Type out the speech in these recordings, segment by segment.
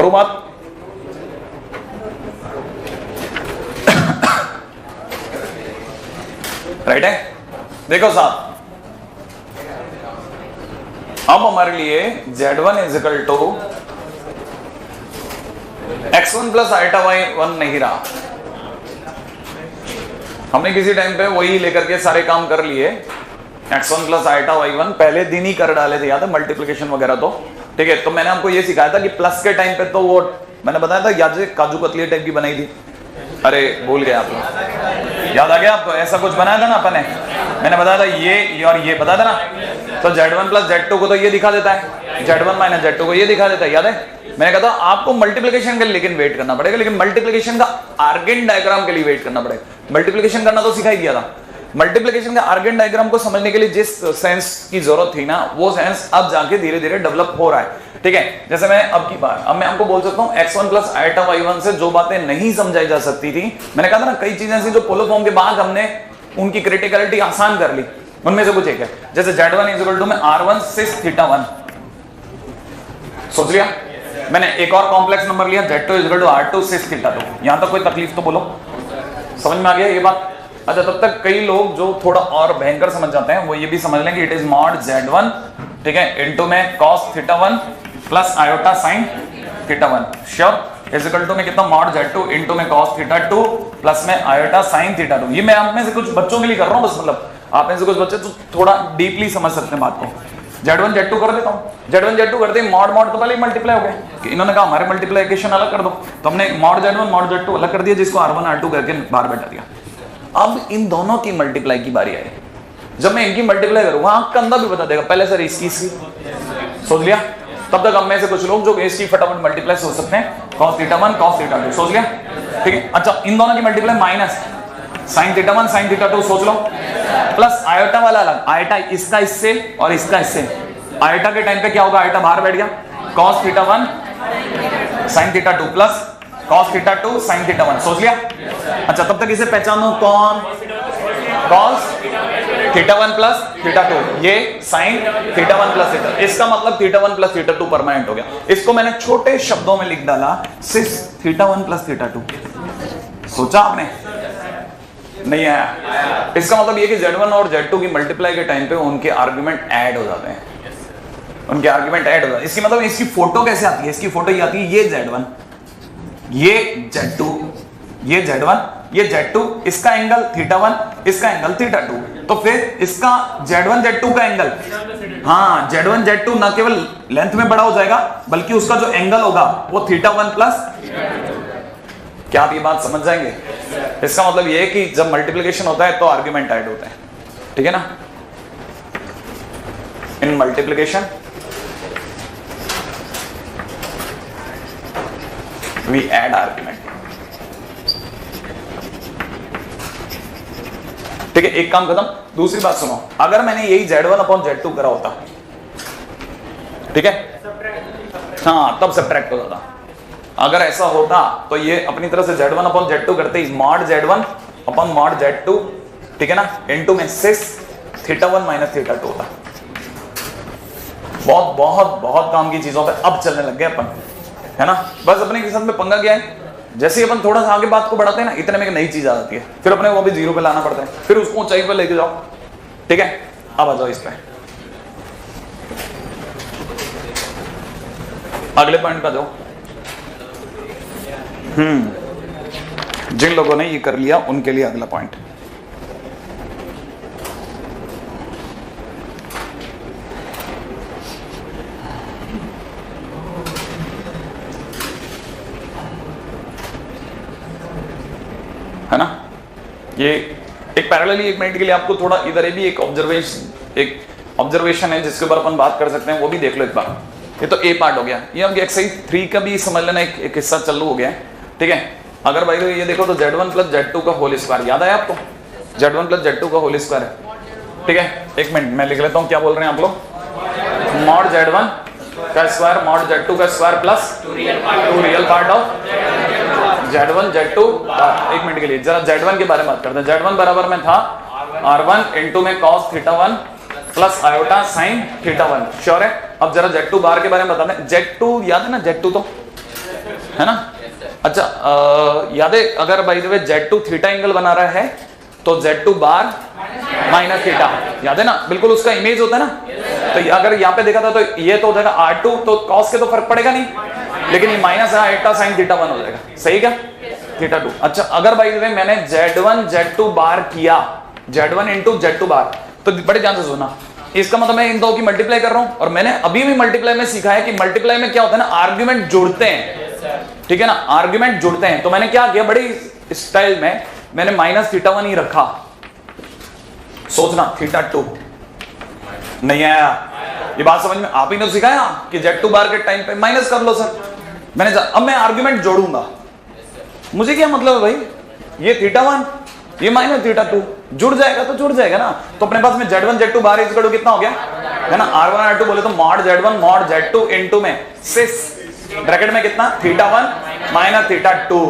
True बात? Right है? देखो साहब, अब हमारे लिए Z1 is equal to x1 plus iota y1 नहीं रहा। हमने किसी टाइम पे वही लेकर के सारे काम कर लिए, x1 प्लस आइटा y1 पहले दिन ही कर डाले थे, याद है, मल्टीप्लिकेशन वगैरह। तो ठीक है, तो मैंने आपको ये सिखाया था कि प्लस के टाइम पे तो वो मैंने बताया था, याद है, काजू कतली टाइप की बनाई थी। अरे भूल गए आप लोग, याद आ गया आपको? ऐसा कुछ बनाया था ना अपन ने, मैंने बताया था ये और ये बताया था ना। तो Z1 प्लस Z2 को तो ये दिखा देता है, Z1 माइनस Z2 को ये दिखा देता है, याद है? मैंने कहा था आपको मल्टीप्लिकेशन के लिए लेकिन वेट करना पड़ेगा, लेकिन मल्टीप्लिकेशन का आर्गेन डायग्राम के लिए वेट करना पड़ेगा। मल्टीप्लिकेशन करना तो सिखा ही दिया था। मल्टीप्लिकेशन का आर्गेन डायग्राम को समझने के लिए जिस सेंस की जरूरत थी ना, वो सेंस अब जाके धीरे धीरे डेवलप हो रहा है। ठीक है, जैसे मैं अब की बार अब मैं आपको बोल सकता हूं x1 प्लस आइटा y1 से जो बातें नहीं समझाई जा सकती थी, मैंने कहा था ना, कई चीजें ऐसी जो पोलर फॉर्म के बाद हमने उनकी क्रिटिकलिटी आसान कर ली। उनमें से कुछ एक है, जैसे Z1 इज इक्वल टू में R1 सिस थीटा 1, सोच लिया मैंने। एक और कॉम्प्लेक्स नंबर लिया, Z2 is equal to R2 cis theta 2। यहां तक कोई तकलीफ तो बोलो, समझ में आ गया ये बात? अच्छा, तब तक कई लोग जो थोड़ा और भयंकर समझ जाते हैं वो ये भी समझ लेंगे, इट इज मॉड Z1, ठीक है, इनटू में cos theta 1 plus iota sin theta 1, sure, is equal to में कितना, मॉड Z2 इनटू में cos थीटा 2 प्लस में आयोटा sin थीटा 2। ये मैं आप में से कुछ बच्चों के लिए कर रहा हूं बस, मतलब आप में से कुछ बच्चे तो थोड़ा डीपली समझ सकते हैं बात को। Z1 Z2 कर देता हूं, Z1 Z2 करते ही मॉड मॉड तो पहले मल्टीप्लाई हो गए, इन्होंने कहा हमारे मल्टीप्लिकेशन अलग कर दो, तो हमने मॉड Z1 मॉड Z2 अलग कर दिया, जिसको R1 R2 करके बाहर बैठा दिया। अब इन दोनों की मल्टीप्लाई की बारी आई। जब मैं इनकी मल्टीप्लाई करूंगा, आंख का अंदर भी बता देगा पहले सर इसकी सोच लिया। तब तक हम में से कुछ लोग जो इसकी फटाफट मल्टीप्लाई सोच सकते हैं, cos थीटा 1 cos थीटा 2, सोच लिया, ठीक है। अच्छा, इन दोनों की multiply minus sin theta 1 sin theta 2, सोच लो, प्लस आयोटा वाला अलग, आयोटा इसका इससे और इसका इससे। आयोटा के टाइम पे क्या होगा, आयोटा बाहर बैठ गया, cos theta 1 sin theta 2 plus cos theta 2 sin theta 1, सोच लिया। अच्छा, तब तक इसे पहचानो, कौन, cos थीटा 1 प्लस थीटा 2, ये sin थीटा 1 प्लस थीटा, इसका मतलब थीटा 1 प्लस थीटा 2 परमानेंट हो गया। इसको मैंने छोटे शब्दों में लिख डाला, सिर्फ थीटा 1 प्लस थीटा 2। सोचा आपने? नहीं आया? इसका मतलब ये कि Z1 और Z2 की मल्टीप्लाई के टाइम पे उनके आर्गुमेंट ऐड हो जाते हैं, उनके आर्गुमेंट ऐड हो जाते हैं। इसकी मतलब इसकी फोटो कैसे आती है? इसकी फोटो ये आती है, ये Z1, ये Z2, ये Z1, ये Z2, इसका एंगल थीटा 1, इसका एंगल थीटा 2, तो फिर इसका Z1 Z2 का एंगल, हाँ, Z1 Z2 ना केवल लेंथ में बड़ा हो जाएगा बल्कि उसका जो एंगल होगा वो थीटा 1 प्लस। क्या आप ये बात समझ जाएंगे? इसका मतलब ये है कि जब मल्टीप्लिकेशन होता है तो आर्गुमेंट ऐड होता है, ठीक है ना। In multiplication we add argument, ठीक है। एक काम खत्म। दूसरी बात सुनो, अगर मैंने यही Z1 अपॉन Z2 करा होता, ठीक है, हाँ, तब सब्ट्रैक्ट हो जाता। अगर ऐसा होता तो ये अपनी तरह से Z1 अपॉन Z2 करते ही mod Z1 upon mod Z2, ठीक है ना, इनटू में सिस थीटा 1 माइनस थीटा 2 होता। बहुत बहुत बहुत काम की चीजों पे अब चलने लग गए अपन, है ना। बस अपने के साथ में पंगा क्या है, जैसे ही अपन थोड़ा सा आगे बात को बढ़ाते हैं ना, इतने में एक नई चीज आ जाती है, फिर अपने वो भी जीरो पे लाना पड़ता है, फिर उसको ऊंचाई पे लेके जाओ, ठीक है। अब आ जाओ इस पे, अगले पॉइंट पे जाओ। जिन लोगों ने ये कर लिया उनके लिए अगला पॉइंट, है ना। ये एक पैरेलली, एक मिनट के लिए आपको थोड़ा इधर ये भी एक ऑब्जर्वेशन है जिसके ऊपर अपन बात कर सकते हैं, वो भी देख लो एक बार। ये तो ए पार्ट हो गया, ये हम एक्सरसाइज 3 का भी समझ लेना, एक हिस्सा चालू हो गया है, ठीक है। अगर भाई ये देखो तो Z1 प्लस Z2 का होल स्क्वायर याद आया आपको, Z1 प्लस Z2 का होल स्क्वायर है, ठीक है। एक मिनट मैं लिख लेता हूँ, क्या बोल रहे हैं आप लोग, मॉड Z1 का स्क्वायर मॉड Z2 का square plus 2 real part of Z1 Z2। एक मिनट के लिए जरा Z1 के बारे में बात करते हैं। Z1 बराबर में था R1 इनटू में cos theta 1 plus iota sin theta 1, sure है। अब जरा Z2 बार के बारे में बताते हैं। Z2 याद है ना, Z2 तो है ना? अच्छा याद है अगर by the way Z2 theta angle बना रहा है तो Z2 बार माइनस थीटा, याद है ना? बिल्कुल उसका इमेज होता है ना। तो अगर यहाँ पे देखा था तो ये तो हो जाएगा R2, तो कॉस के तो फर्क पड़ेगा नहीं, लेकिन ये माइनस है एटा साइन थीटा 1 हो जाएगा, सही क्या? थीटा 2। अच्छा अगर बाय द वे मैंने Z1 Z2 बार किया, Z1 इंटू Z2 बार, तो बड़े ध्यान से सुनना, इसका मतलब मैं इन दो की मल्टीप्लाई कर रहा हूं। और मैंने अभी भी मल्टीप्लाई में सीखा है कि मल्टीप्लाई में क्या होता है ना, आर्ग्यूमेंट जुड़ते हैं, ठीक है ना? आर्ग्यूमेंट जुड़ते हैं। तो मैंने क्या किया, बड़ी स्टाइल में मैंने माइनस थीटा 1 ही रखा। सोचना थीटा 2 नहीं आया, ये बात समझ में? आप ही ने सिखाया कि Z2 बार के टाइम पे माइनस कर लो सर, मैंने अब मैं आर्ग्यूमेंट जोड़ूंगा, मुझे क्या मतलब है भाई, ये थीटा 1 ये माइनस थीटा 2 जुड़ जाएगा तो जुड़ जाएगा ना। तो अपने पास में Z1 Z2 bar is equal to कितना हो गया, है ना? R1 R2 बोले तो mod Z1 mod Z2 into में 6 ब्रैकेट में कितना, थीटा 1 माइनस थीटा 2।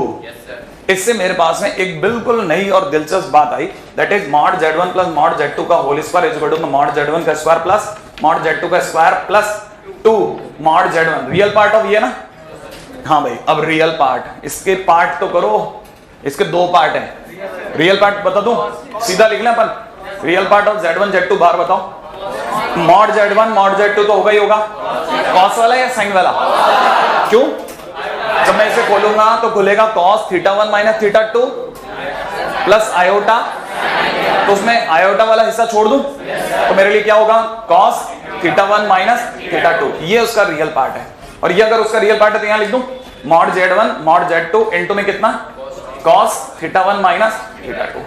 इससे मेरे पास में एक बिल्कुल नई और दिलचस्प बात आई, दैट इज mod Z1 plus mod Z2 का whole square is equal to mod Z1 का स्क्वायर प्लस मॉड Z2 का square plus 2 mod Z1। Real part of ये ना? हाँ भाई, अब रियल पार्ट, इसके पार्ट तो करो, इसके दो पार्ट हैं। रियल पार्ट बता दूं, सीधा लिख लें अपन, real part of Z1 Z2 बार बताओ। मॉड Z1 मॉड Z2 तो होगा ही होगा, कॉस वाला या साइन वाला? क्यों? जब मैं इसे खोलूंगा तो खुलेगा cos theta 1 minus theta 2 plus iota, तो उसमें आयोटा वाला हिस्सा छोड़ दूं तो मेरे लिए क्या होगा, कॉस थीटा 1 माइनस थीटा 2। ये उसका रियल पार्ट है। और ये अगर उसका रियल पार्ट है तो यहां लिख दूं mod Z1 mod Z2 into में कितना, कॉस थीटा 1 माइनस थीटा 2।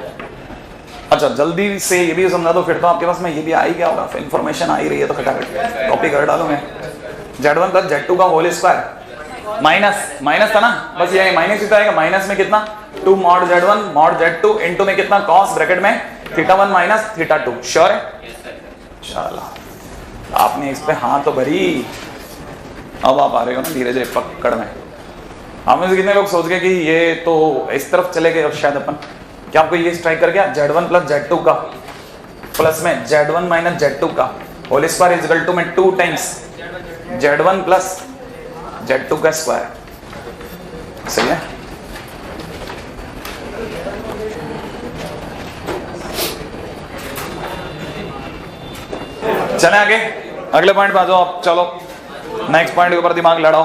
अच्छा जल्दी से ये भी समझा दो, फिर तो आपके पास में ये भी आ ही गया होगा, इन्फॉर्मेशन आ ही रही है तो फटाफट कॉपी कर डालूं मैं। Z1 प्लस Z2 का होल स्क्वायर माइनस माइनस था ना, बस ये माइनस ही तो आएगा, माइनस में कितना 2 mod Z1 mod Z2 into में कितना, कॉस ब्रैकेट में थीटा 1 माइनस थीटा 2। श्योर है? चलो आपने इस पे हाँ तो भरी, अब आप आ रहे हो ना धीरे धीरे पकड़ में। आप में से कितने लोग सोच गए कि ये तो इस तरफ चले गए, शायद अपन, क्या आपको ये स्ट्राइक कर गया, Z1 प्लस Z2 का प्लस में Z1 माइनस Z2 का whole square is equal to में 2 टाइम्स Z1 प्लस Z2 का स्क्वायर। सही है? चले आगे, अगले पॉइंट पे आ जाओ आप। चलो नेक्स्ट पॉइंट के ऊपर दिमाग लड़ाओ,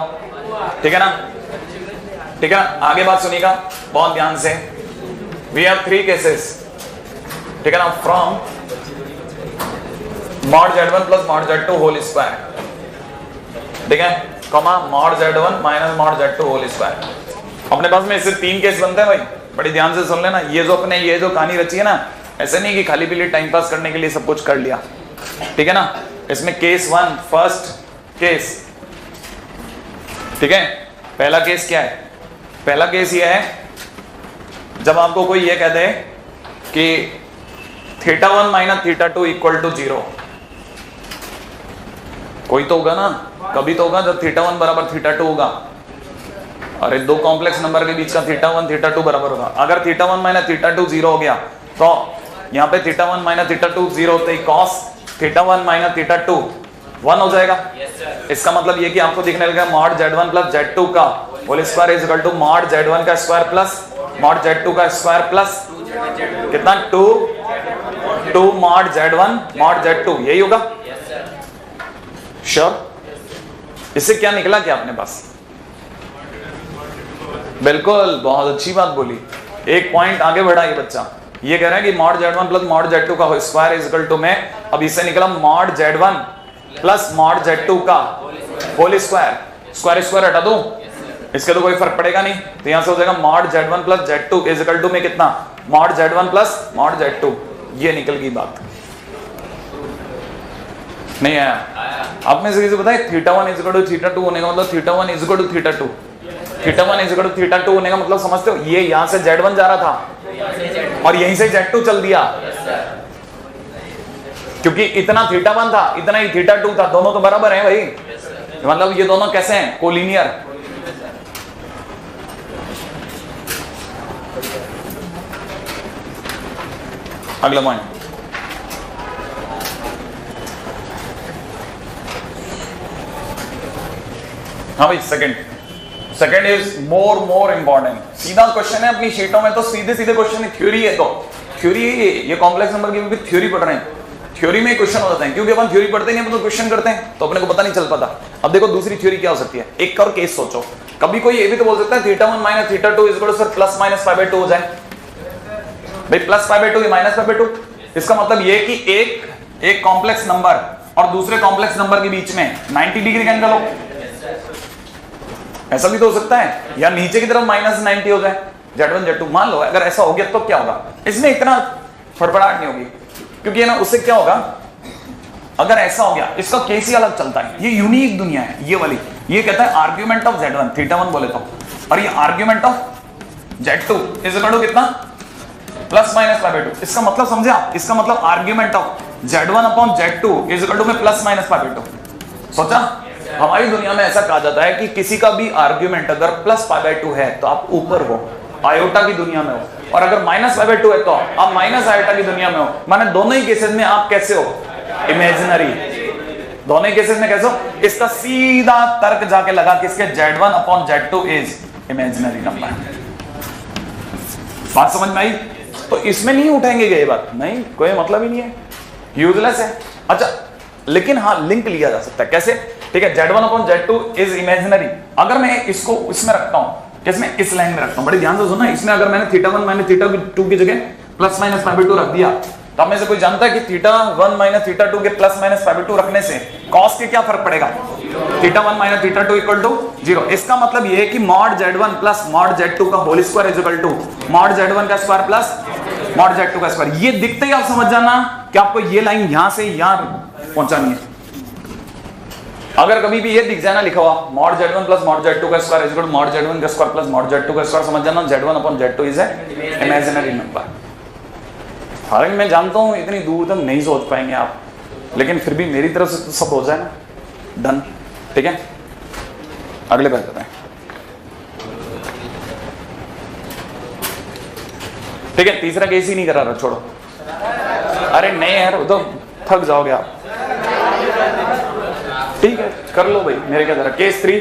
ठीक है ना? ठीक है ना? आगे बात सुनिएगा बहुत ध्यान से। वी हैव 3 केसेस, ठीक है ना, from mod Z1 plus mod Z2 whole square, ठीक है, comma mod Z1 minus mod Z2 whole square. अपने पास में इससे 3 केस बनते हैं भाई, बड़ी ध्यान से सुन लेना। ये जो अपने ये जो कहानी रची है ना, ऐसे नहीं कि खाली पीली टाइम पास करने के लिए सब कुछ कर लिया, ठीक है ना? इसमें केस 1 फर्स्ट केस, ठीक है, पहला केस क्या है? पहला केस ये है जब आपको कोई ये कह दे कि theta 1 minus theta 2 equal to 0। कोई तो होगा ना, कभी तो होगा जब थीटा 1 बराबर थीटा 2 होगा। अरे दो कॉम्प्लेक्स नंबर के बीच का थीटा 1 थीटा 2 बराबर होगा। अगर थीटा 1 माइनस थीटा 2 0 हो गया तो यहाँ पे थीटा 1 माइनस थीटा 2 0 होते ही कॉस थीटा 1 माइनस थीटा 2 1 हो जाएगा। इसका मतलब ये कि आपको दिखने लगा मॉड Z1 प्लस Z2 का whole square is equal to mod Z1 का स्क्वायर प्लस मॉड Z2 का स्क्वायर प्लस कितना 2 मॉड Z1 मॉड Z2, यही होगा? श्योर? इससे क्या निकला क्या अपने पास? बिल्कुल, बहुत अच्छी बात बोली, एक पॉइंट आगे बढ़ा ये बच्चा। ये कह रहा है कि mod Z1 plus mod Z2 का स्क्वायर इज इक्वल टू में, अब इससे निकला mod Z1 plus mod Z2 का होल स्क्वायर, स्क्वायर स्क्वायर हटा दूं, इसके तो कोई फर्क पड़ेगा नहीं, तो यहां से हो जाएगा mod Z1 plus Z2 is equal to में कितना, mod Z1 plus mod Z2। ये निकल गई बात। नहीं आया? आप में से किसी को पता है theta 1 is equal to theta 2 होने का मतलब theta 1 is equal to theta 2, theta 1 is equal to theta 2 होने का मतलब समझते हो? ये यहां से Z1 जा रहा था और यहीं से Z2 चल दिया, क्योंकि इतना थीटा 1 था इतना ही थीटा 2 था, दोनों तो बराबर हैं भाई, मतलब ये दोनों कैसे हैं, कोलिनियर। अगला पॉइंट, हाँ भाई second second is more important. सीधा क्वेश्चन है, अपनी शीटों में तो सीधे सीधे क्वेश्चन है, थ्योरी है तो थ्योरी ये कॉम्प्लेक्स नंबर की भी थ्योरी पढ़ रहे हैं, थ्योरी में क्वेश्चन हो जाते हैं, क्योंकि अपन थ्योरी पढ़ते नहीं, अपन तो क्वेश्चन करते हैं तो अपने को पता नहीं चल पाता। अब देखो दूसरी थ्योरी क्या हो सकती है, एक और केस सोचो, कभी कोई ये भी तो बोल सकता है θ1 minus θ2 is equal to sir plus minus pi by 2 हो जाए। भाई plus pi by 2 minus pi by 2, इसका मतलब ये कि एक कॉम्प्लेक्स नंबर और दूसरे कॉम्प्लेक्स नंबर के बीच में 90 डिग्री का एंगल हो, ऐसा भी तो हो सकता है, या नीचे की तरफ माइनस 90 हो जाए Z1 Z2। मान लो अगर ऐसा हो गया तो क्या होगा, इसमें इतना फड़फड़ाहट नहीं होगी, क्योंकि है ना उससे क्या होगा, अगर ऐसा हो गया, इसका केस ही अलग चलता है, ये यूनिक दुनिया है ये वाली, ये कहता है आर्ग्यूमेंट ऑफ Z1 θ1 बोले तो, और ये argument of Z2 is equal to कितना प्लस माइनस पाई बाय 2। इसका मतलब समझे आप, इसका मतलब argument of Z1 upon Z2 is equal to में प्लस माइनस पाई बाय 2। सोचा, हमारी दुनिया में ऐसा कहा जाता है कि किसी का भी आर्ग्यूमेंट अगर प्लस पाई बाय 2 है तो आप ऊपर हो, आयोटा की दुनिया में हो, और अगर माइनस पाई बाय 2 है तो आप माइनस आयोटा की दुनिया में हो। माने दोनों ही केसेस में आप कैसे हो, इमेजिनरी, दोनों ही केसेस में कैसे हो। इसका सीधा तर्क जाके लगा किसके, Z1 upon Z2 is imaginary number. बात समझ में आई? तो इसमें नहीं उठाएंगे ये बात, नहीं कोई मतलब ही नहीं है, यूजलेस है। अच्छा लेकिन हाँ लिंक लिया जा सकता है, कैसे, ठीक है, Z1 upon Z2 is imaginary, अगर मैं इसको इसमें रखता हूं, किसमें, इस लाइन में रखता हूं, बड़े ध्यान से सुनना, इसमें अगर मैंने θ1 माइनस θ2 की जगह प्लस माइनस पाई बाय 2 रख दिया, तो आप में से कोई जानता है कि θ1 माइनस θ2 के प्लस माइनस पाई बाय 2 रखने से कॉस के क्या फर्क पड़ेगा, θ1 माइनस θ2 इक्वल टू 0। इसका मतलब ये है कि mod Z1 plus mod Z2 का whole square is equal to mod Z1 का स्क्वायर प्लस मॉड Z2 का स्क्वायर। ये दिखते ही आप समझ जाना कि आपको ये लाइन यहां से यहां पहुंचानी है। अगर कभी भी ये दिख जाए ना लिखा हुआ mod Z1 plus mod Z2 का square is equal to mod Z1 का स्क्वायर प्लस मॉड Z2 का स्क्वायर, समझ जाना Z1 upon Z2 is imaginary number. हालांकि मैं जानता हूं इतनी दूर तक नहीं सोच पाएंगे आप, लेकिन फिर भी मेरी तरफ से तो सब हो जाए ना, डन, ठीक है। अगले पे जाते हैं, ठीक है, तीसरा केस ही नहीं करा रहा, छोड़ो, अरे नहीं यार तो थक जाओगे आप, ठीक है कर लो भाई, मेरे क्या जरा केस 3,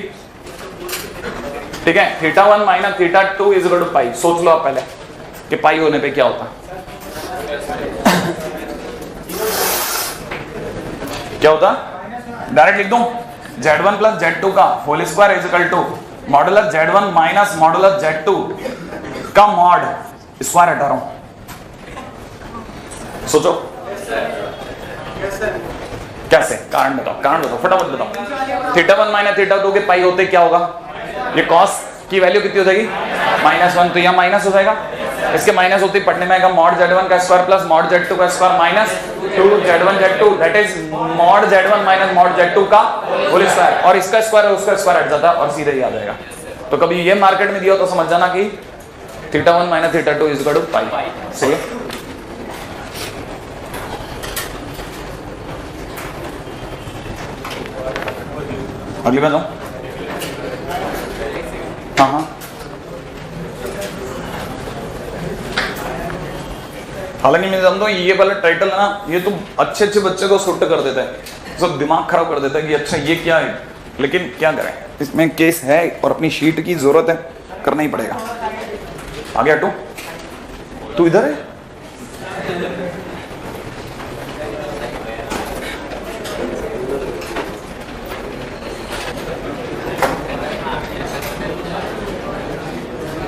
ठीक है, θ1 माइनस θ2 इज इक्वल टू पाई। सोच लो आप पहले कि पाई होने पे क्या होता, क्या होता, डायरेक्ट लिख दूं Z1 प्लस Z2 का whole square is equal to modulus Z1 minus modulus Z2 का मॉड, स्क्वायर हटा रहा हूं, सोचो कैसे, कारण बताओ फटाफट बताओ। θ1 माइनस θ2 के पाई होते क्या होगा, ये कॉस की वैल्यू कितनी हो जाएगी -1, तो यहाँ माइनस हो जाएगा, इसके माइनस होते ही पढ़ने में आएगा मॉड Z1 का स्क्वायर प्लस मॉड Z2 का square minus 2 Z1 Z2 that इज mod Z1 minus mod Z2 का होल स्क्वायर, और इसका स्क्वायर और उसका स्क्वायर हट जाता है और सीधे ही आ जाएगा। तो कभी ये मार्केट में दिया तो समझ जाना कि θ1 माइनस θ2 इज इक्वल टू पाई, सही है। अगली बात हाँ, हालांकि मैं जानता हूँ ये वाला टाइटल है ना, ये तो अच्छे बच्चे को सुट कर देता है, सब दिमाग खराब कर देता है कि अच्छा ये क्या है, लेकिन क्या करें, इसमें केस है और अपनी शीट की जरूरत है, करना ही पड़ेगा। आगे हटो, तू इधर है,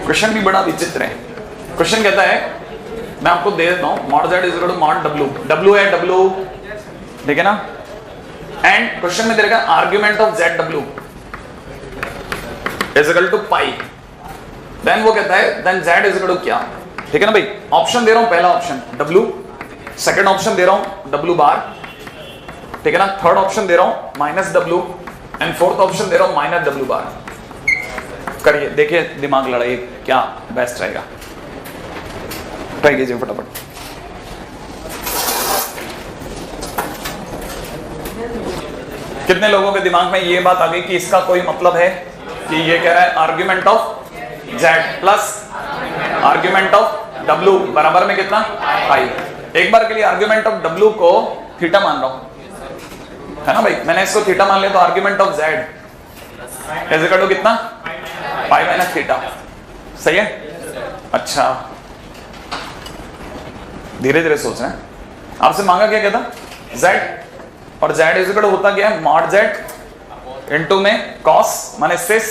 क्वेश्चन भी बड़ा विचित्र है। क्वेश्चन कहता है, मैं आपको दे देता हूं, mod Z is equal to mod W, W है W, ठीक है ना, एंड क्वेश्चन में दे रखा argument of ZW is equal to pi, then वो कहता है then Z is equal to क्या, ठीक है ना भाई। ऑप्शन दे रहा हूं, पहला ऑप्शन W, सेकंड ऑप्शन दे रहा हूं W बार, ठीक है ना, थर्ड ऑप्शन दे रहा हूं minus W, and fourth option दे रहा हूं माइनस W बार। करिए, देखिए दिमाग लड़ाइए क्या बेस्ट रहेगा, ट्राई कीजिए फटाफट। कितने लोगों के दिमाग में ये बात आ गई कि इसका कोई मतलब है कि ये कह रहा है argument of Z plus argument of W बराबर में कितना पाई। एक बार के लिए आर्ग्यूमेंट ऑफ W को थीटा मान रहा हूं, है ना भाई, मैंने इसको थीटा मान लिया, तो argument of Z is equal to कितना, पाई माइनस थीटा। सही है। अच्छा धीरे धीरे सोच रहे हैं। आपसे मांगा क्या था, z, और z इज इक्वल टू होता क्या है, मॉड z इनटू में cos माने सिस